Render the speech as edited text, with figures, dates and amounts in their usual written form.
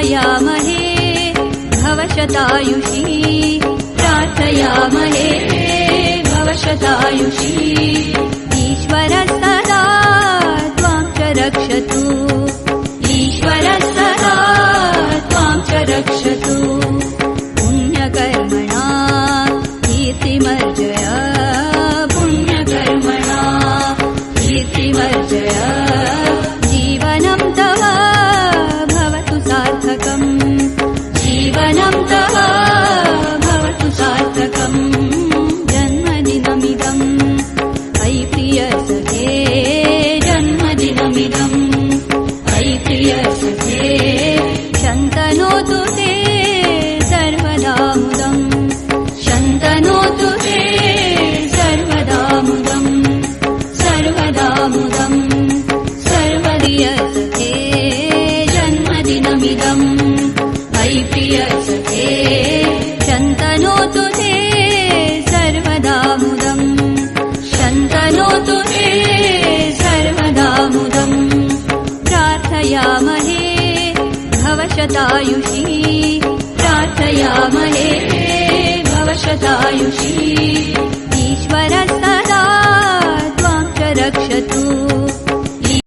प्रार्थयामहे भवशतायुषी प्रार्थयामहे भवशतायुषी ईश्वरः सदा त्वां च रक्षतु ईश्वरः सदा त्वां च रक्षतु पुण्यकर्मणा कीर्तिमर्जय पुण्यकर्मणा कीर्तिमर्जय जीवनं तव भवतु सार्थकम् जीवनं तव भवतु सार्थकम् जन्मदिनमिदम् अयि प्रियसखे जन्मदिनमिदम् अयि प्रियसखे शन्तनोतु ते सर्वदा मुदम् शन्तनोतु ते सर्वदा मुदम् सर्वदा मुदम् सर्वप्रियसखे जन्मदिनमिदम् अयि प्रियसखे शन्तनोतु ते सर्वदा मुदम् शन्तनोतु ते सर्वदा मुदम् प्रार्थयामहे भवशतायुषी प्रार्थयामहे भवशतायुषी